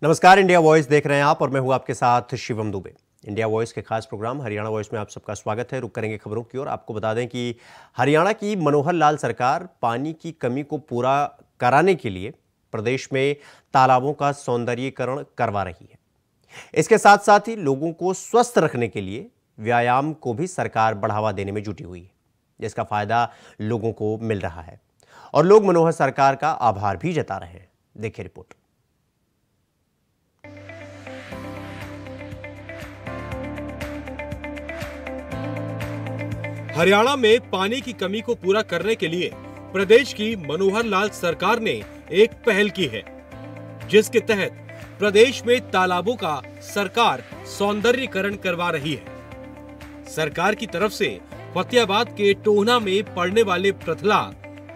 नमस्कार, India voice देख रहे हैं आप और मैं हूं आपके साथ शिवम दुबे। इंडिया वॉइस के खास प्रोग्राम हरियाणा वॉइस में आप सबका स्वागत है। रुक करेंगे खबरों की ओर। आपको बता दें कि हरियाणा की मनोहर लाल सरकार पानी की कमी को पूरा कराने के लिए प्रदेश में तालाबों का सौंदर्यीकरण करवा रही है। इसके साथ साथ ही लोगों को स्वस्थ रखने के लिए व्यायाम को भी सरकार बढ़ावा देने में जुटी हुई है, जिसका फायदा लोगों को मिल रहा है और लोग मनोहर सरकार का आभार भी जता रहे हैं। देखिए रिपोर्ट। हरियाणा में पानी की कमी को पूरा करने के लिए प्रदेश की मनोहर लाल सरकार ने एक पहल की है, जिसके तहत प्रदेश में तालाबों का सरकार सौंदर्यीकरण करवा रही है। सरकार की तरफ से फतेहाबाद के टोहना में पड़ने वाले प्रथला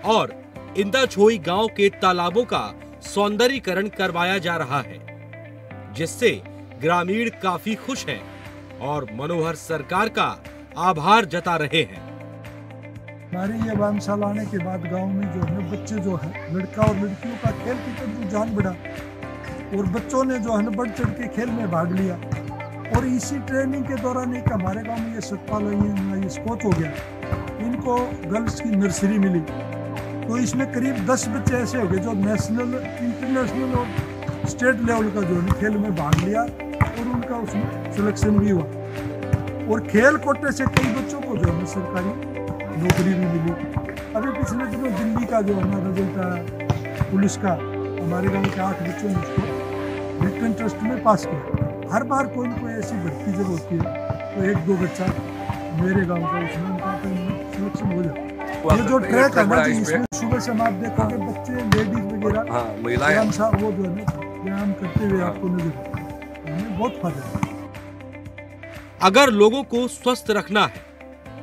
और इंदाछोई गांव के तालाबों का सौंदर्यीकरण करवाया जा रहा है, जिससे ग्रामीण काफी खुश हैं और मनोहर सरकार का आभार जता रहे हैं। हमारे ये व्यायामशाला आने के बाद गांव में जो है बच्चे जो है लड़का और लड़कियों का खेल की तरफ रुझान बढ़ा और बच्चों ने जो है बढ़ चढ़ के खेल में भाग लिया। और इसी ट्रेनिंग के दौरान एक हमारे गांव में ये सतपाल ये कोच हो गया, इनको गर्ल्स की नर्सरी मिली। तो इसमें करीब 10 बच्चे ऐसे हो गए जो नेशनल, इंटरनेशनल और स्टेट लेवल का जो है खेल में भाग लिया और उनका उसमें सिलेक्शन भी हुआ। और खेल कोटे से कई बच्चों को जो है सरकारी नौकरी भी मिली। अभी पिछले दिनों दिल्ली का जो हमारा रिजल्ट आया पुलिस का, हमारे गांव के 8 बच्चों ने उसको रिटन टेस्ट में पास किया। हर बार कोई ना कोई ऐसी भर्ती जब होती है तो 1-2 बच्चा मेरे गांव का उसमें उनका सिलेक्शन हो जाता है। ये जो ट्रैक है ना, इसमें सुबह से आप देखोगे बच्चे लेडीज वगैरह महिलाएं साहब वो जो है व्यायाम करते हुए आपको नजर आते हैं। हमें बहुत फायदा है। अगर लोगों को स्वस्थ रखना है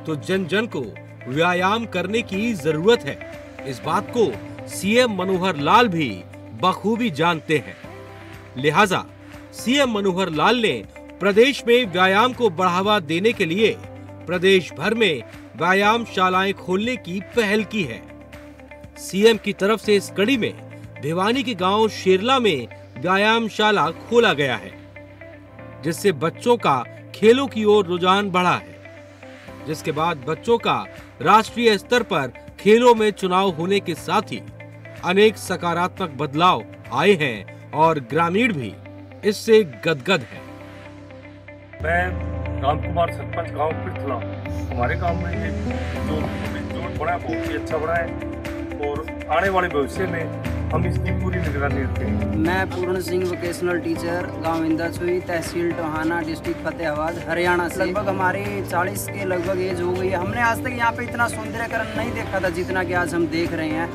तो जन जन को व्यायाम करने की जरूरत है। इस बात को सीएम मनोहर लाल भी बखूबी जानते हैं। लिहाजा सीएम मनोहर लाल ने प्रदेश में व्यायाम को बढ़ावा देने के लिए प्रदेश भर में व्यायामशालाएं खोलने की पहल की है। सीएम की तरफ से इस कड़ी में भिवानी के गांव शेरला में व्यायामशाला खोला गया है, जिससे बच्चों का खेलों की ओर रुझान बढ़ा है, जिसके बाद बच्चों का राष्ट्रीय स्तर पर खेलों में चुनाव होने के साथ ही अनेक सकारात्मक बदलाव आए हैं और ग्रामीण भी इससे गदगद है। मैं राम कुमार, सरपंच गांव पिरथला। हमारे गांव में ये जो जोड़ बना है बहुत ही अच्छा बना है और आने वाले भविष्य में हम इसकी पूरी निगरानी रखते हैं। मैं पूर्ण सिंह वोकेशनल टीचर, गांव इंदाछोई, तहसील टोहाना, डिस्ट्रिक्ट फतेहाबाद, हरियाणा से। लगभग हमारी 40 के लगभग एज हो गई है। हमने आज तक यहाँ पे इतना सौंदर्यकरण नहीं देखा था जितना कि आज हम देख रहे हैं।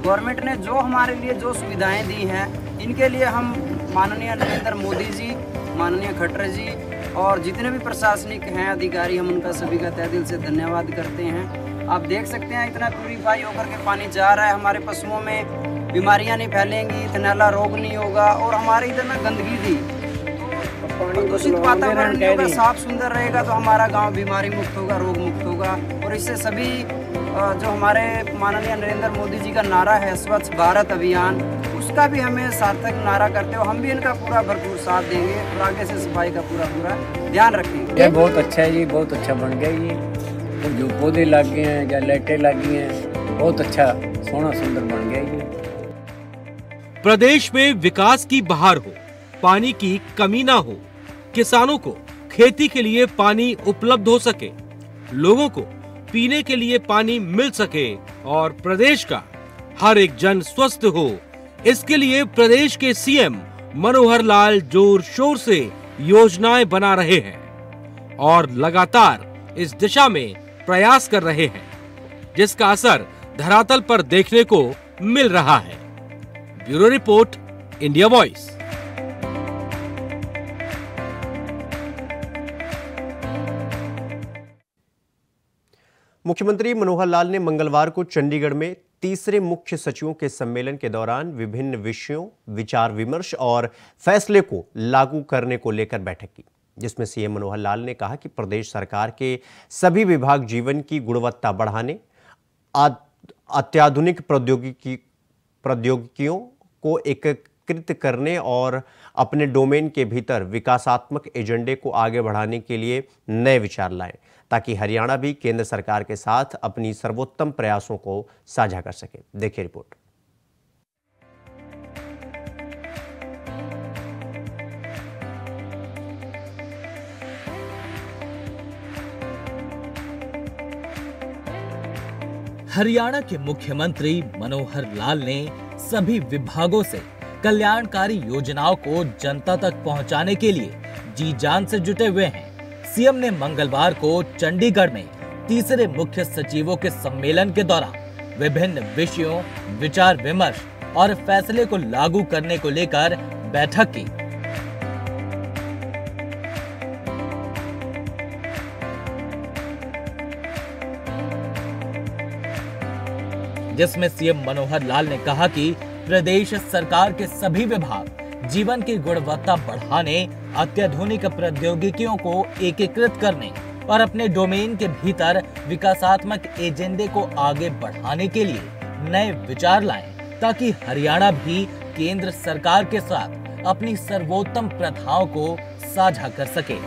गवर्नमेंट ने जो हमारे लिए जो सुविधाएं दी हैं, इनके लिए हम माननीय नरेंद्र मोदी जी, माननीय खट्टर जी और जितने भी प्रशासनिक हैं अधिकारी, हम उनका सभी का तहे दिल से धन्यवाद करते हैं। आप देख सकते हैं इतना प्यूरीफाई होकर के पानी जा रहा है। हमारे पशुओं में बीमारियां नहीं फैलेंगी, थनैला रोग नहीं होगा। और हमारे इधर में गंदगी थी, प्रदूषित वातावरण नहीं होगा, साफ सुंदर रहेगा तो हमारा गांव बीमारी मुक्त होगा, रोग मुक्त होगा। और इससे सभी जो हमारे माननीय नरेंद्र मोदी जी का नारा है स्वच्छ भारत अभियान, उसका भी हमें सार्थक नारा करते हो हम भी इनका पूरा भरपूर साथ देंगे और आगे से सफाई का पूरा ध्यान रखेंगे। ये बहुत अच्छा है जी, बहुत अच्छा बन गया ये। जो पौधे लग गए हैं या लाइटें लग गई हैं, बहुत अच्छा सोना सुंदर बन गया ये। प्रदेश में विकास की बहार हो, पानी की कमी ना हो, किसानों को खेती के लिए पानी उपलब्ध हो सके, लोगों को पीने के लिए पानी मिल सके और प्रदेश का हर एक जन स्वस्थ हो, इसके लिए प्रदेश के सीएम मनोहर लाल जोर शोर से योजनाएं बना रहे हैं और लगातार इस दिशा में प्रयास कर रहे हैं, जिसका असर धरातल पर देखने को मिल रहा है। Bureau report, India voice. मुख्यमंत्री मनोहर लाल ने मंगलवार को चंडीगढ़ में तीसरे मुख्य सचिवों के सम्मेलन के दौरान विभिन्न विषयों, विचार विमर्श और फैसले को लागू करने को लेकर बैठक की, जिसमें सीएम मनोहर लाल ने कहा कि प्रदेश सरकार के सभी विभाग जीवन की गुणवत्ता बढ़ाने, अत्याधुनिक प्रौद्योगिकियों को एकीकृत करने और अपने डोमेन के भीतर विकासात्मक एजेंडे को आगे बढ़ाने के लिए नए विचार लाएं, ताकि हरियाणा भी केंद्र सरकार के साथ अपनी सर्वोत्तम प्रयासों को साझा कर सके। देखिए रिपोर्ट। हरियाणा के मुख्यमंत्री मनोहर लाल ने सभी विभागों से कल्याणकारी योजनाओं को जनता तक पहुंचाने के लिए जी जान से जुटे हुए हैं। सीएम ने मंगलवार को चंडीगढ़ में तीसरे मुख्य सचिवों के सम्मेलन के दौरान विभिन्न विषयों, विचार विमर्श और फैसले को लागू करने को लेकर बैठक की। जिसमें सीएम मनोहर लाल ने कहा कि प्रदेश सरकार के सभी विभाग जीवन की गुणवत्ता बढ़ाने, अत्याधुनिक प्रौद्योगिकियों को एकीकृत करने और अपने डोमेन के भीतर विकासात्मक एजेंडे को आगे बढ़ाने के लिए नए विचार लाएं, ताकि हरियाणा भी केंद्र सरकार के साथ अपनी सर्वोत्तम प्रथाओं को साझा कर सके।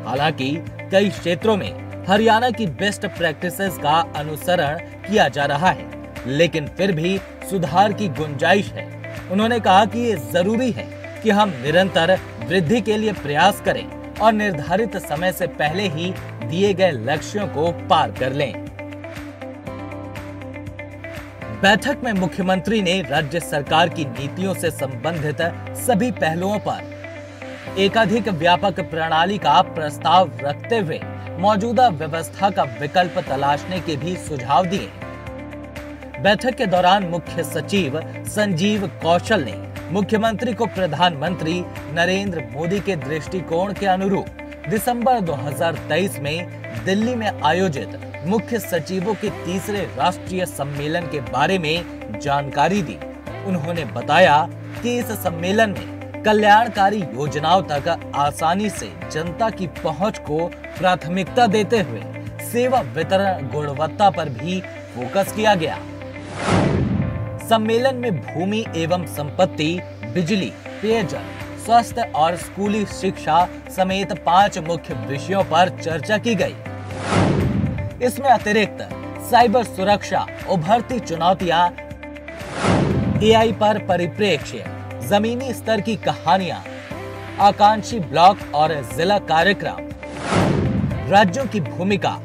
हालांकि कई क्षेत्रों में हरियाणा की बेस्ट प्रैक्टिसेस का अनुसरण किया जा रहा है, लेकिन फिर भी सुधार की गुंजाइश है। उन्होंने कहा कि ये जरूरी है कि हम निरंतर वृद्धि के लिए प्रयास करें और निर्धारित समय से पहले ही दिए गए लक्ष्यों को पार कर लें। बैठक में मुख्यमंत्री ने राज्य सरकार की नीतियों से संबंधित सभी पहलुओं पर एकाधिक व्यापक प्रणाली का प्रस्ताव रखते हुए मौजूदा व्यवस्था का विकल्प तलाशने के भी सुझाव दिए। बैठक के दौरान मुख्य सचिव संजीव कौशल ने मुख्यमंत्री को प्रधानमंत्री नरेंद्र मोदी के दृष्टिकोण के अनुरूप दिसंबर 2023 में दिल्ली में आयोजित मुख्य सचिवों के तीसरे राष्ट्रीय सम्मेलन के बारे में जानकारी दी। उन्होंने बताया कि इस सम्मेलन में कल्याणकारी योजनाओं तक आसानी से जनता की पहुंच को प्राथमिकता देते हुए सेवा वितरण गुणवत्ता पर भी फोकस किया गया। सम्मेलन में भूमि एवं संपत्ति, बिजली, पेयजल, स्वास्थ्य और स्कूली शिक्षा समेत 5 मुख्य विषयों पर चर्चा की गई। इसमें अतिरिक्त साइबर सुरक्षा, उभरती चुनौतियां, एआई पर परिप्रेक्ष्य, जमीनी स्तर की कहानियां, आकांक्षी ब्लॉक और जिला कार्यक्रम, राज्यों की भूमिका,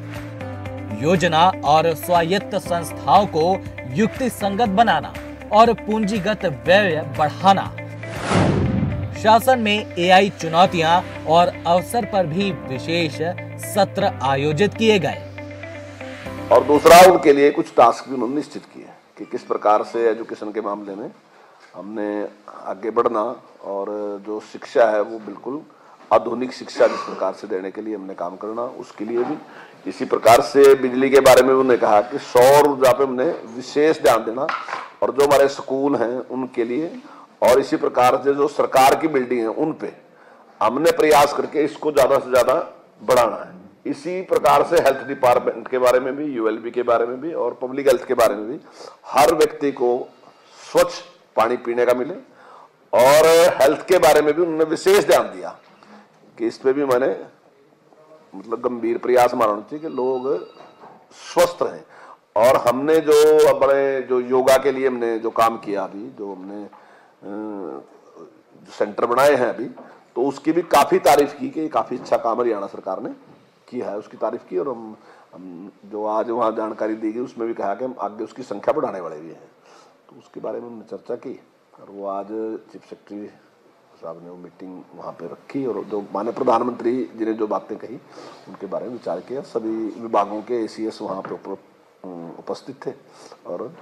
योजना और स्वायत्त संस्थाओं को युक्ति संगत बनाना और पूंजीगत व्यय बढ़ाना, शासन में एआई चुनौतियां और अवसर पर भी विशेष सत्र आयोजित किए गए। और दूसरा उनके लिए कुछ टास्क भी उन्होंने निश्चित किए कि किस प्रकार से एजुकेशन के मामले में हमने आगे बढ़ना और जो शिक्षा है वो बिल्कुल आधुनिक शिक्षा जिस प्रकार से देने के लिए हमने काम करना, उसके लिए भी इसी प्रकार से बिजली के बारे में उन्होंने कहा कि सौर ऊर्जा पे हमने विशेष ध्यान देना और जो हमारे स्कूल हैं उनके लिए, और इसी प्रकार से जो सरकार की बिल्डिंग है उन पे हमने प्रयास करके इसको ज्यादा से ज्यादा बढ़ाना है। इसी प्रकार से हेल्थ डिपार्टमेंट के बारे में भी, यूएलबी के बारे में भी और पब्लिक हेल्थ के बारे में भी हर व्यक्ति को स्वच्छ पानी पीने का मिले, और हेल्थ के बारे में भी उन्होंने विशेष ध्यान दिया कि इस पे भी मैंने मतलब गंभीर प्रयास हमारा होना चाहिए कि लोग स्वस्थ रहें। और हमने जो अपने जो योगा के लिए हमने जो काम किया अभी, जो हमने सेंटर बनाए हैं अभी, तो उसकी भी काफी तारीफ की कि काफी अच्छा काम हरियाणा सरकार ने किया है, उसकी तारीफ की। और हम जो आज वहाँ जानकारी दी गई उसमें भी कहा कि हम आगे उसकी संख्या बढ़ाने वाले भी हैं, तो उसके बारे में हमने चर्चा की। और वो आज चीफ सेक्रेटरी साहब ने वो मीटिंग वहाँ पे रखी और जो माननीय प्रधानमंत्री जी ने जो बातें कही उनके बारे में विचार किया। सभी विभागों के एसीएस वहाँ पे उपस्थित थे और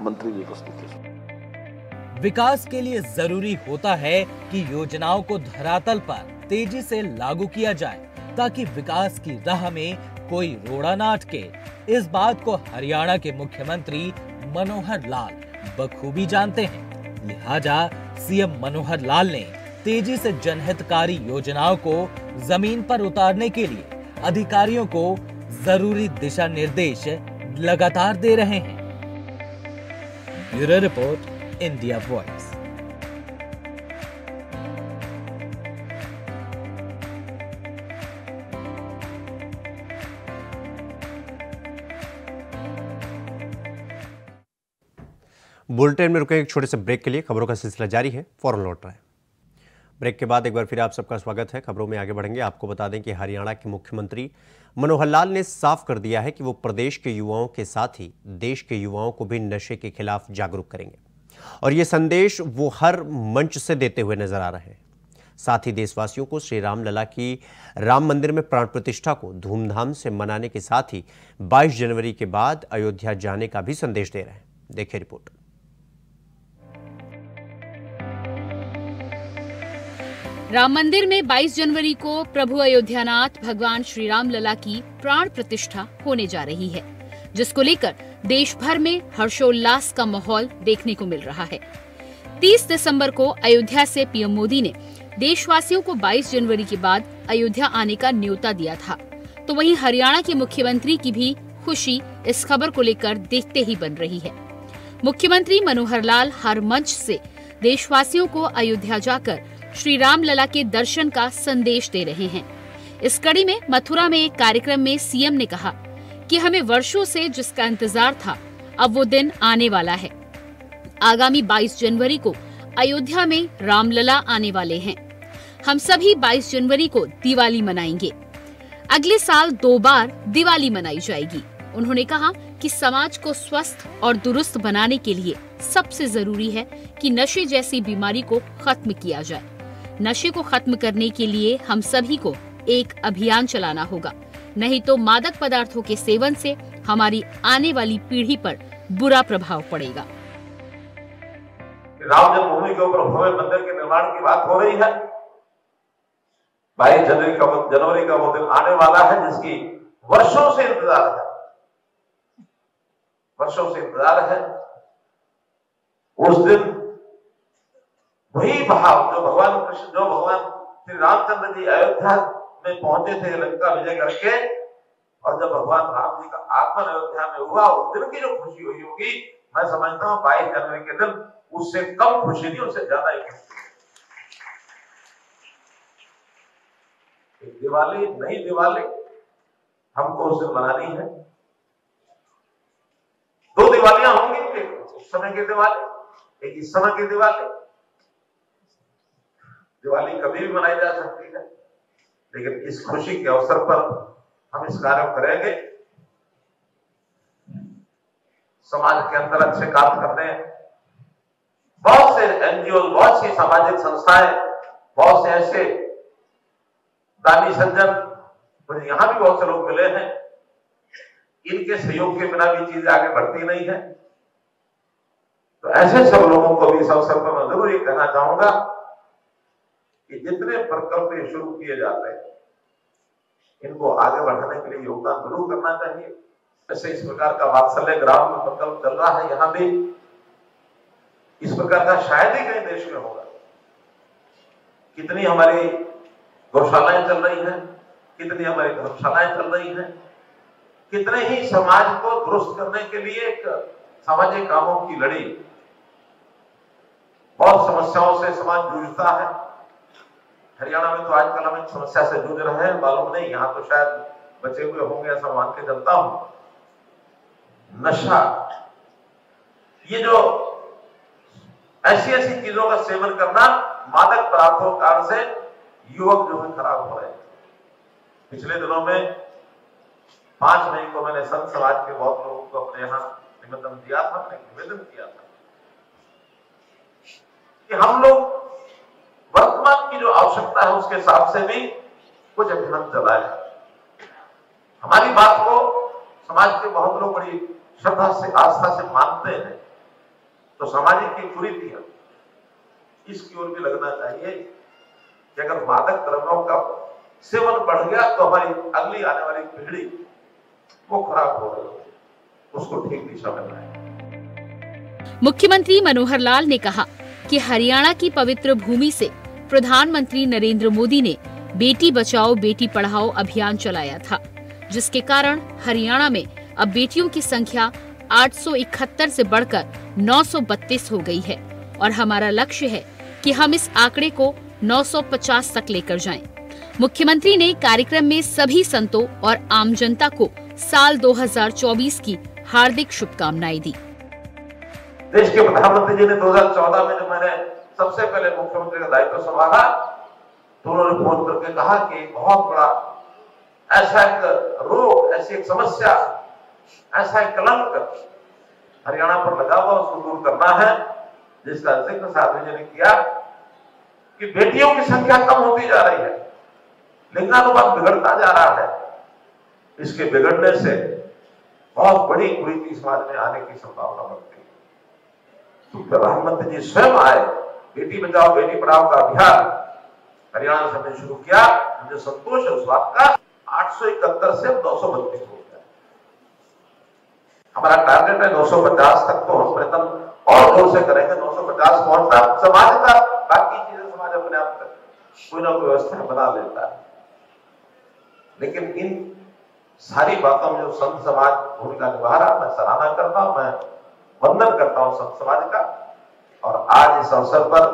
मंत्री भी उपस्थित थे। विकास के लिए जरूरी होता है कि योजनाओं को धरातल पर तेजी से लागू किया जाए, ताकि विकास की राह में कोई रोड़ा न अटके। इस बात को हरियाणा के मुख्यमंत्री मनोहर लाल बखूबी जानते हैं। लिहाजा सीएम मनोहर लाल ने तेजी से जनहितकारी योजनाओं को जमीन पर उतारने के लिए अधिकारियों को जरूरी दिशा निर्देश लगातार दे रहे हैं। Bureau report, India voice. Bulletin में रुके एक छोटे से ब्रेक के लिए। खबरों का सिलसिला जारी है, फौरन लौट रहे हैं। ब्रेक के बाद एक बार फिर आप सबका स्वागत है। खबरों में आगे बढ़ेंगे। आपको बता दें कि हरियाणा के मुख्यमंत्री मनोहर लाल ने साफ कर दिया है कि वो प्रदेश के युवाओं के साथ ही देश के युवाओं को भी नशे के खिलाफ जागरूक करेंगे और ये संदेश वो हर मंच से देते हुए नजर आ रहे हैं। साथ ही देशवासियों को श्री राम लला की राम मंदिर में प्राण प्रतिष्ठा को धूमधाम से मनाने के साथ ही 22 जनवरी के बाद अयोध्या जाने का भी संदेश दे रहे हैं। देखिए रिपोर्ट। राम मंदिर में 22 जनवरी को प्रभु अयोध्यानाथ भगवान श्री राम लला की प्राण प्रतिष्ठा होने जा रही है, जिसको लेकर देश भर में हर्षोल्लास का माहौल देखने को मिल रहा है। 30 दिसंबर को अयोध्या से पीएम मोदी ने देशवासियों को 22 जनवरी के बाद अयोध्या आने का न्योता दिया था, तो वहीं हरियाणा के मुख्यमंत्री की भी खुशी इस खबर को लेकर देखते ही बन रही है। मुख्यमंत्री मनोहर लाल हर मंच से देशवासियों को अयोध्या जाकर श्री राम लला के दर्शन का संदेश दे रहे हैं। इस कड़ी में मथुरा में एक कार्यक्रम में सीएम ने कहा कि हमें वर्षों से जिसका इंतजार था, अब वो दिन आने वाला है। आगामी 22 जनवरी को अयोध्या में रामलला आने वाले हैं। हम सभी 22 जनवरी को दिवाली मनाएंगे। अगले साल 2 बार दिवाली मनाई जाएगी। उन्होंने कहा कि समाज को स्वस्थ और दुरुस्त बनाने के लिए सबसे जरूरी है कि नशे जैसी बीमारी को खत्म किया जाए। नशे को खत्म करने के लिए हम सभी को एक अभियान चलाना होगा, नहीं तो मादक पदार्थों के सेवन से हमारी आने वाली पीढ़ी पर बुरा प्रभाव पड़ेगा। राम जन्मभूमि के ऊपर भव्य मंदिर के निर्माण की बात हो रही है। 22 जनवरी का वो दिन आने वाला है, जिसकी वर्षों से इंतजार है, वर्षों से इंतजार है। उस दिन वही भाव जो भगवान कृष्ण, जो भगवान श्री रामचंद्र जी अयोध्या में पहुंचे थे लंका विजय करके, और जब भगवान राम जी का आगमन अयोध्या में हुआ, उस दिन की जो खुशी हुई होगी, मैं समझता हूँ 22 जनवरी के दिन उससे कम खुशी नहीं, उससे ज्यादा ही खुशी। दिवाली, नई दिवाली हमको उस दिन मनानी है। 2 दिवालियां होंगी, एक उस समय की दिवाली, एक इस समय की दिवाली। दिवाली कभी भी मनाई जा सकती है, लेकिन इस खुशी के अवसर पर हम इस कार्य करेंगे। समाज के अंदर अच्छे काम करने बहुत से एनजीओ, बहुत सी सामाजिक संस्थाएं, बहुत से ऐसे दानी सज्जन, मुझे यहां भी बहुत से लोग मिले हैं। इनके सहयोग के बिना भी चीजें आगे बढ़ती नहीं है। तो ऐसे सब लोगों को भी इस अवसर पर मैं जरूर ये कहना चाहूंगा कि जितने प्रकल्प शुरू किए जाते हैं, इनको आगे बढ़ाने के लिए योगदान जरूर करना चाहिए। जैसे इस प्रकार का वात्सल्य ग्राम में प्रकल्प चल रहा है, यहां भी इस प्रकार का शायद ही कहीं देश में होगा। कितनी हमारी गौशालाएं चल रही हैं, कितनी हमारी धर्मशालाएं चल रही हैं, कितने ही समाज को दुरुस्त करने के लिए एक सामाजिक कामों की लड़ी। बहुत समस्याओं से समाज जूझता है। हरियाणा में तो आजकल हम एक समस्या से जूझ रहे हैं, मालूम नहीं यहां तो शायद बचे हुए होंगे, ऐसा मान के चलता हूं। नशा, ये जो ऐसी ऐसी चीजों का सेवन करना, मादक पदार्थों के कारण से युवक जो है खराब हो रहे हैं। पिछले दिनों में 5 मई को मैंने संत समाज के बहुत लोगों को अपने यहाँ निमंत्रण दिया था, मैंने निवेदन किया था कि हम लोग वर्तमान की जो आवश्यकता है उसके हिसाब से भी कुछ अभियान चलाए। हमारी बात को समाज के बहुत लोग बड़ी श्रद्धा से, आस्था से मानते हैं, तो सामाजिक की कुरीतियां इसकी ओर भी लगना चाहिए कि अगर मादक द्रव्यों का सेवन बढ़ गया तो हमारी अगली आने वाली पीढ़ी वो खराब हो रही है, उसको ठीक दिशा में लाए। मुख्यमंत्री मनोहर लाल ने कहा कि हरियाणा की पवित्र भूमि से प्रधानमंत्री नरेंद्र मोदी ने बेटी बचाओ बेटी पढ़ाओ अभियान चलाया था, जिसके कारण हरियाणा में अब बेटियों की संख्या 871 से बढ़कर 932 हो गई है और हमारा लक्ष्य है कि हम इस आंकड़े को 950 तक लेकर जाएं। मुख्यमंत्री ने कार्यक्रम में सभी संतों और आम जनता को साल 2024 की हार्दिक शुभकामनाएं दी। देश के प्रधानमंत्री जी ने 2014 में जब मैंने सबसे पहले मुख्यमंत्री का दायित्व संभाला तो उन्होंने फोन करके कहा कि बहुत बड़ा ऐसा एक रोग, ऐसी एक समस्या, ऐसा एक कलंक हरियाणा पर लगा हुआ, उसको दूर करना है, जिसका जिक्र साध्वी जी ने किया कि बेटियों की संख्या कम होती जा रही है, लिंगानुपात बिगड़ता जा रहा है। इसके बिगड़ने से बहुत बड़ी कुरीति समाज में आने की संभावना बनती है। तो प्रधानमंत्री जी स्वयं आए, बेटी बचाओ बेटी पढ़ाओ का अभियान हरियाणा से हमने शुरू किया। मुझे संतोष है उस बात का। 871 से 932 हो गया। हमारा टारगेट है 950 तक, तो हम प्रयत्न और जोर से करेंगे। 950 पहुंचना समाज का, बाकी चीजें समाज अपने आप कोई ना कोई व्यवस्था बना लेता है। लेकिन इन सारी बातों में जो संत समाज भूमिका निभा रहा, मैं सराहना करता हूं, मैं वंदन करता हूं संत समाज का। और आज इस अवसर पर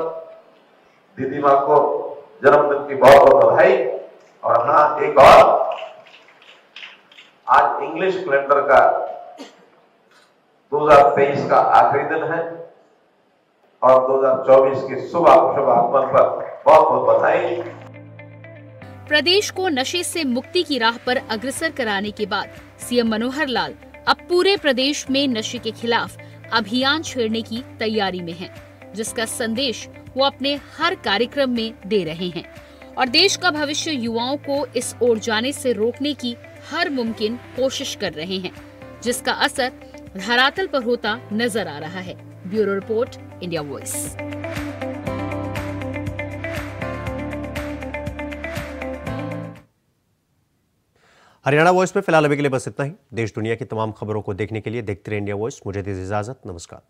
दीदी माँ को जन्मदिन की बहुत बहुत बधाई। और हाँ, एक और, आज इंग्लिश कैलेंडर का 2023 का आखिरी दिन है और 2024 के शुभ आगमन पर बहुत बहुत बधाई। प्रदेश को नशे से मुक्ति की राह पर अग्रसर कराने के बाद सीएम मनोहर लाल अब पूरे प्रदेश में नशे के खिलाफ अभियान छेड़ने की तैयारी में हैं, जिसका संदेश वो अपने हर कार्यक्रम में दे रहे हैं और देश का भविष्य युवाओं को इस ओर जाने से रोकने की हर मुमकिन कोशिश कर रहे हैं, जिसका असर धरातल पर होता नजर आ रहा है। Bureau report, India voice. Haryana voice में फिलहाल अभी के लिए बस इतना ही। देश दुनिया की तमाम खबरों को देखने के लिए देखते रहिए इंडिया वॉइस। मुझे दीजिए इजाजत। नमस्कार।